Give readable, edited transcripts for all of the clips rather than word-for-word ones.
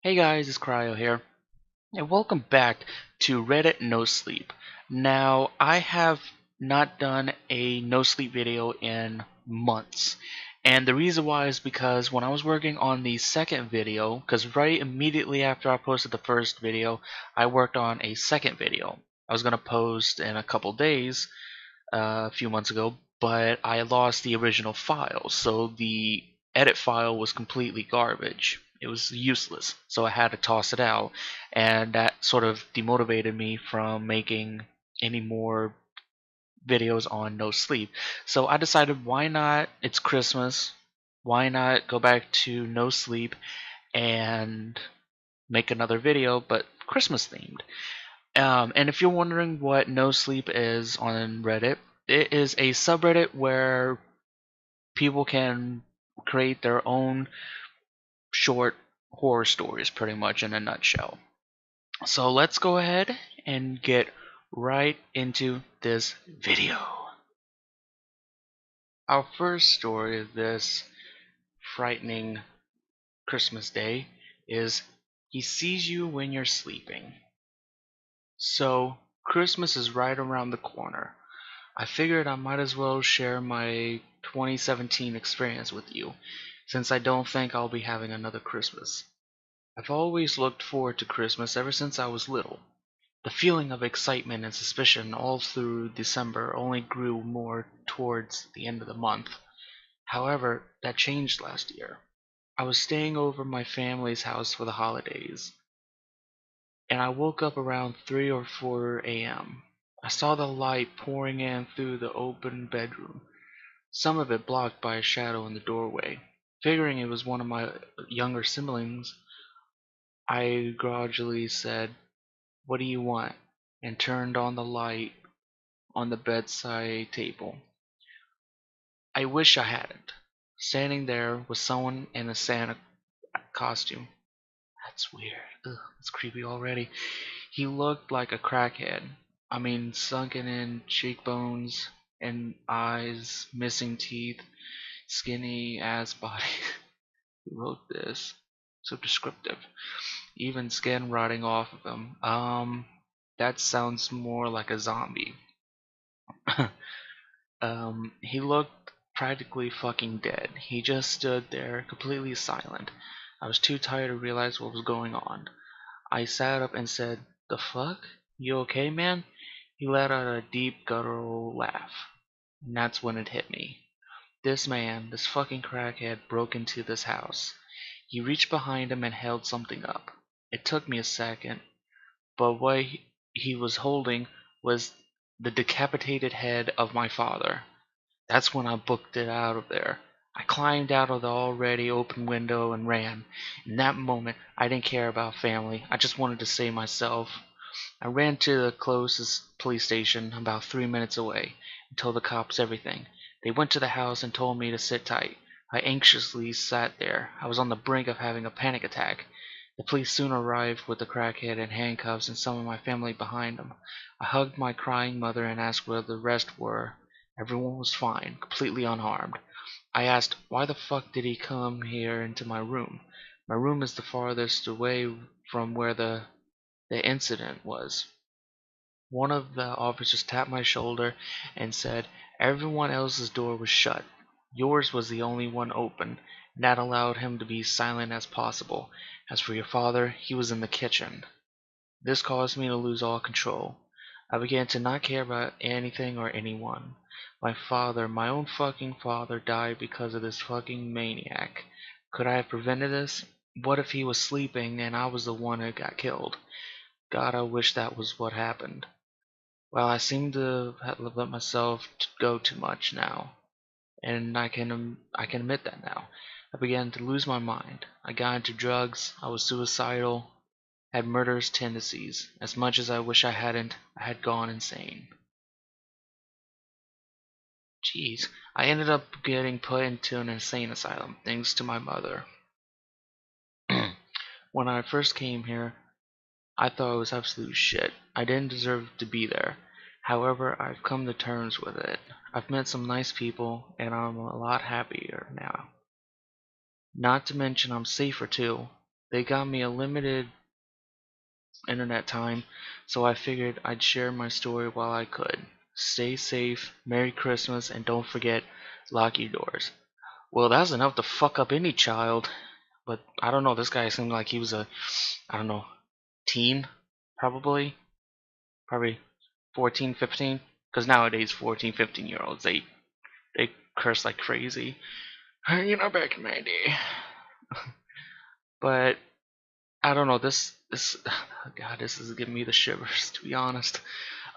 Hey guys, it's Cryo here, and welcome back to Reddit NoSleep. Now, I have not done a no sleep video in months, and the reason why is because when I was working on the second video, because right immediately after I posted the first video, I worked on a second video. I was going to post in a couple days, a few months ago, but I lost the original file, so the edit file was completely garbage. It was useless, so I had to toss it out, and that sort of demotivated me from making any more videos on no sleep. So I decided, why not? It's Christmas. Why not go back to no sleep and make another video, but Christmas themed? And if you're wondering what no sleep is on Reddit, it is a subreddit where people can create their own short horror stories, pretty much in a nutshell. So let's go ahead and get right into this video. Our first story of this frightening Christmas day is he sees you when you're sleeping. So Christmas is right around the corner. I figured I might as well share my 2017 experience with you, since I don't think I'll be having another Christmas. I've always looked forward to Christmas ever since I was little. The feeling of excitement and suspicion all through December only grew more towards the end of the month. However, that changed last year. I was staying over my family's house for the holidays, and I woke up around 3 or 4 a.m. I saw the light pouring in through the open bedroom, some of it blocked by a shadow in the doorway. Figuring it was one of my younger siblings, I gradually said, "What do you want?" and turned on the light on the bedside table. I wish I hadn't. Standing there was someone in a Santa costume. That's weird. Ugh, that's creepy already. He looked like a crackhead. I mean, sunken in cheekbones and eyes, missing teeth, skinny ass body. Who wrote this? So descriptive. Even skin rotting off of him. That sounds more like a zombie. He looked practically fucking dead. He just stood there, completely silent. I was too tired to realize what was going on. I sat up and said, "The fuck? You okay, man?" He let out a deep guttural laugh. And that's when it hit me. This man, this fucking crackhead, broke into this house. He reached behind him and held something up. It took me a second, but what he was holding was the decapitated head of my father. That's when I booked it out of there. I climbed out of the already open window and ran. In that moment, I didn't care about family. I just wanted to save myself. I ran to the closest police station about 3 minutes away and told the cops everything. They went to the house and told me to sit tight. I anxiously sat there. I was on the brink of having a panic attack. The police soon arrived with the crackhead in handcuffs and some of my family behind them. I hugged my crying mother and asked where the rest were. Everyone was fine, completely unharmed. I asked, why the fuck did he come here into my room? My room is the farthest away from where the incident was. One of the officers tapped my shoulder and said, everyone else's door was shut. Yours was the only one open, and that allowed him to be silent as possible. As for your father, he was in the kitchen. This caused me to lose all control. I began to not care about anything or anyone. My father, my own fucking father, died because of this fucking maniac. Could I have prevented this? What if he was sleeping and I was the one who got killed? God, I wish that was what happened. Well, I seem to have let myself go too much now, and I can admit that now. I began to lose my mind. I got into drugs. I was suicidal, had murderous tendencies. As much as I wish I hadn't, I had gone insane. Jeez, I ended up getting put into an insane asylum, thanks to my mother. When I first came here, I thought it was absolute shit. I didn't deserve to be there. However, I've come to terms with it. I've met some nice people, and I'm a lot happier now. Not to mention I'm safer too. They got me a limited internet time, so I figured I'd share my story while I could. Stay safe, Merry Christmas, and don't forget, lock your doors. Well, that's enough to fuck up any child. But I don't know, this guy seemed like he was I don't know, teen, probably. Probably 14, 15. Because nowadays, 14, 15-year-olds, they curse like crazy. Back in my day. But I don't know, this God, this is giving me the shivers, to be honest.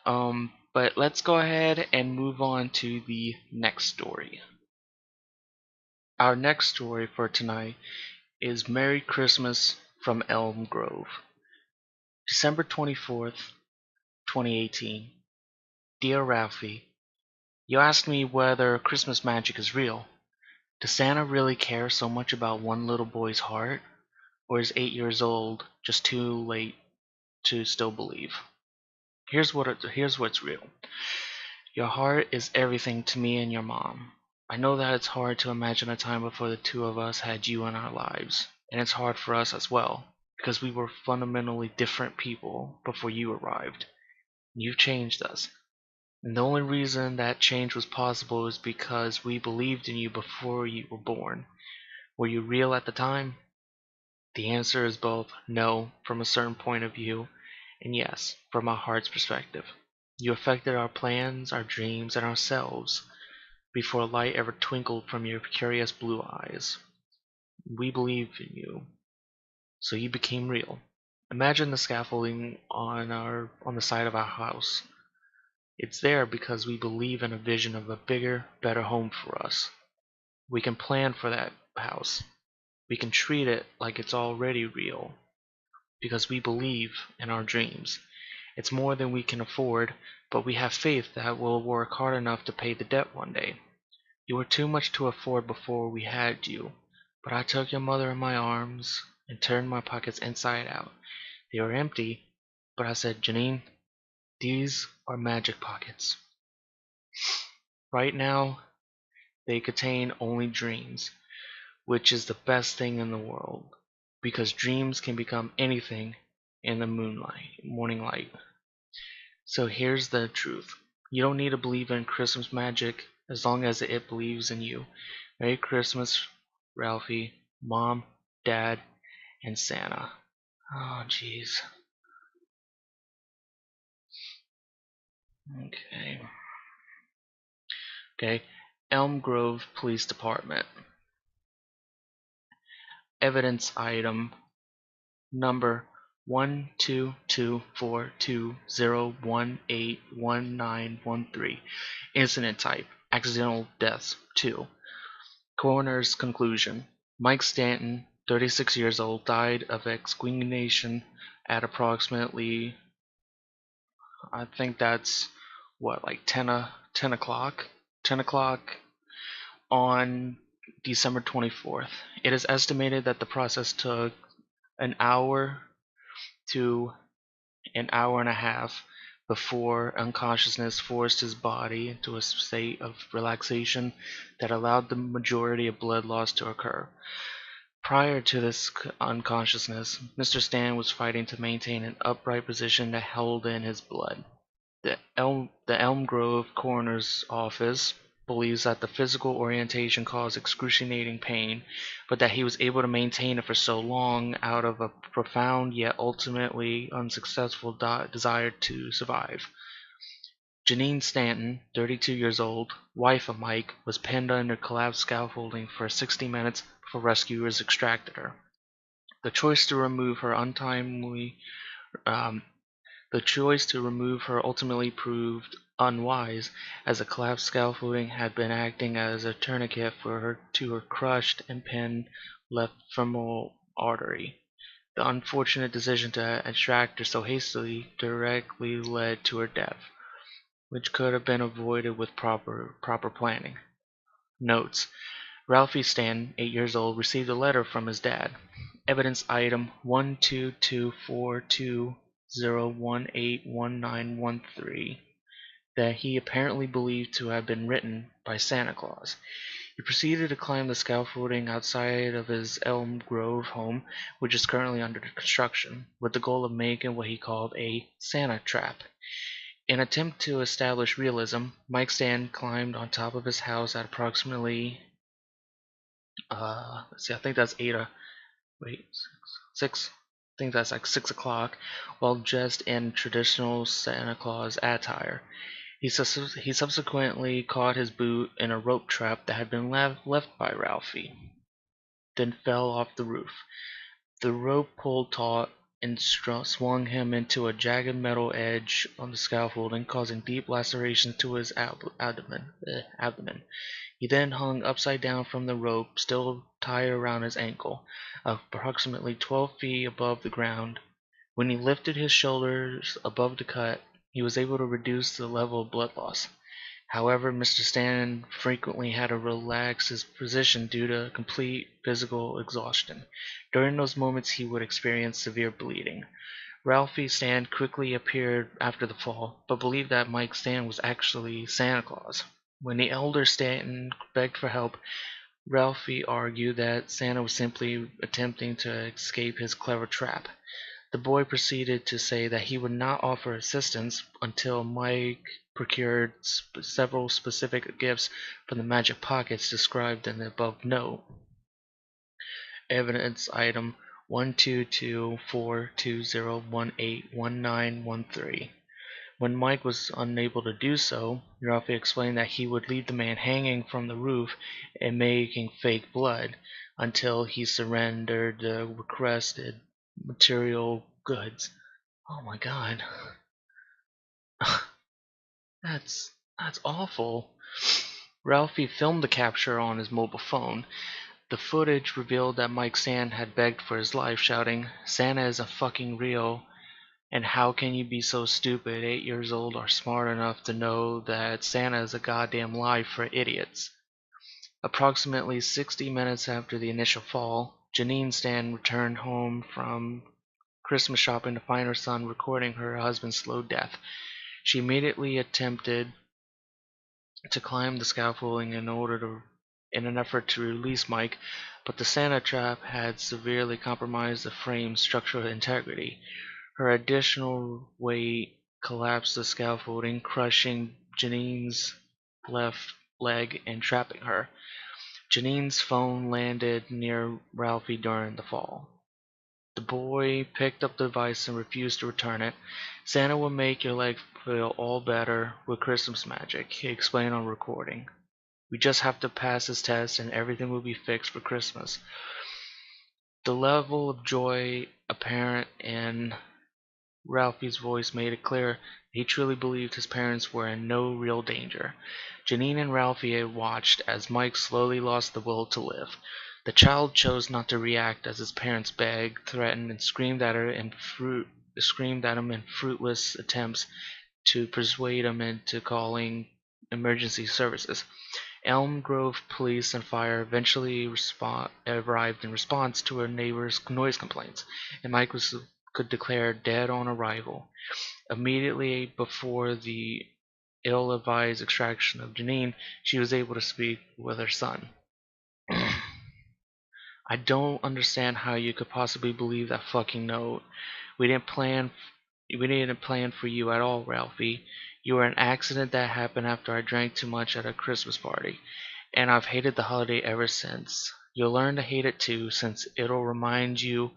But let's go ahead and move on to the next story. Our next story for tonight is Merry Christmas from Elm Grove. December 24th, 2018. Dear Ralphie, you asked me whether Christmas magic is real. Does Santa really care so much about one little boy's heart? Or is 8 years old just too late to still believe? Here's what's real. Your heart is everything to me and your mom. I know that it's hard to imagine a time before the two of us had you in our lives. And it's hard for us as well, because we were fundamentally different people before you arrived. You've changed us. And the only reason that change was possible is because we believed in you before you were born. Were you real at the time? The answer is both no from a certain point of view and yes from our heart's perspective. You affected our plans, our dreams, and ourselves before light ever twinkled from your curious blue eyes. We believed in you, so you became real. Imagine the scaffolding on the side of our house. It's there because we believe in a vision of a bigger, better home for us. We can plan for that house. We can treat it like it's already real because we believe in our dreams. It's more than we can afford, but we have faith that we'll work hard enough to pay the debt one day. You were too much to afford before we had you, but I took your mother in my arms and turned my pockets inside out. They were empty, but I said, Janine, these are magic pockets. Right now, they contain only dreams, which is the best thing in the world, because dreams can become anything in the morning light. So here's the truth. You don't need to believe in Christmas magic as long as it believes in you. Merry Christmas, Ralphie, Mom, Dad, and Santa. Oh, jeez. Okay. Okay. Elm Grove Police Department. Evidence item number 1224201819113. Incident type: accidental deaths. 2. Coroner's conclusion: Mike Stanton, 36 years old, died of exsanguination at approximately, I think that's what, like 10 o'clock? 10 o'clock on December 24th. It is estimated that the process took an hour to an hour and a half before unconsciousness forced his body into a state of relaxation that allowed the majority of blood loss to occur. Prior to this unconsciousness, Mr. Stan was fighting to maintain an upright position that held in his blood. The Elm Grove Coroner's Office believes that the physical orientation caused excruciating pain, but that he was able to maintain it for so long out of a profound yet ultimately unsuccessful desire to survive. Janine Stanton, 32 years old, wife of Mike, was pinned under collapsed scaffolding for 60 minutes before rescuers extracted her. The choice to remove her ultimately proved unwise, as the collapsed scaffolding had been acting as a tourniquet to her crushed and pinned left femoral artery. The unfortunate decision to extract her so hastily directly led to her death, which could have been avoided with proper planning. Notes: Ralphie Stanton, 8 years old, received a letter from his dad. Evidence item 1224201819113 that he apparently believed to have been written by Santa Claus. He proceeded to climb the scaffolding outside of his Elm Grove home, which is currently under construction, with the goal of making what he called a Santa trap. In an attempt to establish realism, Mike Stan climbed on top of his house at approximately, let's see, I think that's 8, wait, 6, I think that's like 6 o'clock, while dressed in traditional Santa Claus attire. He subsequently caught his boot in a rope trap that had been left by Ralphie, then fell off the roof. The rope pulled taut and swung him into a jagged metal edge on the scaffolding, causing deep lacerations to his abdomen. He then hung upside down from the rope, still tied around his ankle, approximately 12 feet above the ground. When he lifted his shoulders above the cut, he was able to reduce the level of blood loss. However, Mr. Stan frequently had to relax his position due to complete physical exhaustion. During those moments, he would experience severe bleeding. Ralphie Stan quickly appeared after the fall, but believed that Mike Stan was actually Santa Claus. When the elder Stanton begged for help, Ralphie argued that Santa was simply attempting to escape his clever trap. The boy proceeded to say that he would not offer assistance until Mike procured several specific gifts from the magic pockets described in the above note. Evidence item 122-420-181913. When Mike was unable to do so, Ralphie explained that he would leave the man hanging from the roof and making fake blood until he surrendered the requested material goods. Oh my god. That's that's awful. Ralphie filmed the capture on his mobile phone. The footage revealed that Mike Stan had begged for his life, shouting, "Santa isn't fucking real, and how can you be so stupid? 8 years old are smart enough to know that Santa is a goddamn lie for idiots." Approximately 60 minutes after the initial fall, Janine Stan returned home from Christmas shopping to find her son recording her husband's slow death. She immediately attempted to climb the scaffolding in an effort to release Mike, but the Santa trap had severely compromised the frame's structural integrity. Her additional weight collapsed the scaffolding, crushing Janine's left leg and trapping her. Janine's phone landed near Ralphie during the fall. The boy picked up the device and refused to return it. "Santa will make your leg feel all better with Christmas magic," he explained on recording. "We just have to pass this test and everything will be fixed for Christmas." The level of joy apparent in Ralphie's voice made it clear he truly believed his parents were in no real danger. Janine and Ralphie watched as Mike slowly lost the will to live. The child chose not to react as his parents begged, threatened, and screamed at him in fruitless attempts to persuade him into calling emergency services. Elm Grove police and fire eventually arrived in response to a neighbor's noise complaints, and Mike could declare dead on arrival. Immediately before the ill-advised extraction of Janine, she was able to speak with her son. "I don't understand how you could possibly believe that fucking note. We didn't plan we didn't plan for you at all, Ralphie. You were an accident that happened after I drank too much at a Christmas party, and I've hated the holiday ever since. You'll learn to hate it too, since it'll remind you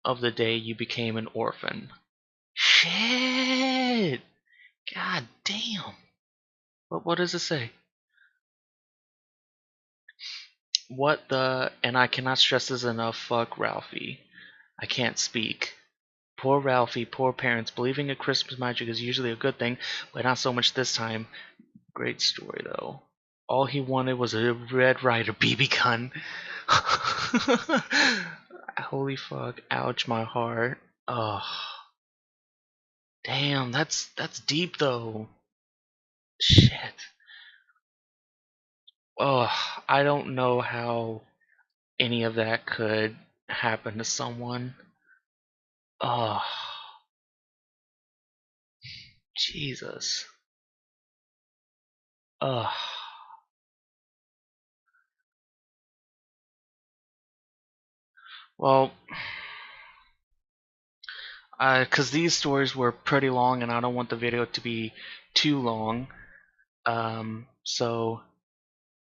of the day you became an orphan." Shit! God damn. What does it say? What the, and I cannot stress this enough, fuck Ralphie. I can't speak. Poor Ralphie, poor parents. Believing in Christmas magic is usually a good thing, but not so much this time. Great story though. All he wanted was a Red Ryder BB gun. Holy fuck. Ouch, my heart. Oh. Damn, that's deep though. Shit. Oh, I don't know how any of that could happen to someone. Oh, Jesus. Oh, Well, because these stories were pretty long and I don't want the video to be too long. So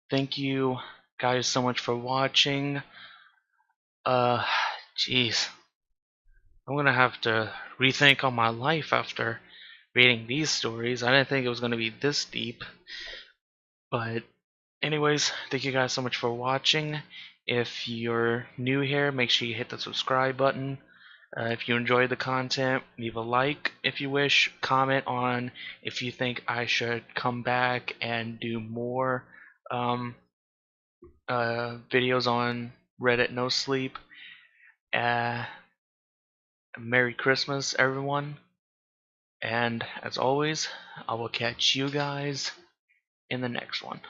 thank you guys so much for watching. Jeez. I'm gonna have to rethink on my life after reading these stories. I didn't think it was gonna be this deep. But anyways, thank you guys so much for watching. If you're new here, make sure you hit the subscribe button. If you enjoyed the content, leave a like if you wish. Comment on if you think I should come back and do more videos on Reddit NoSleep. Merry Christmas, everyone. And as always, I will catch you guys in the next one.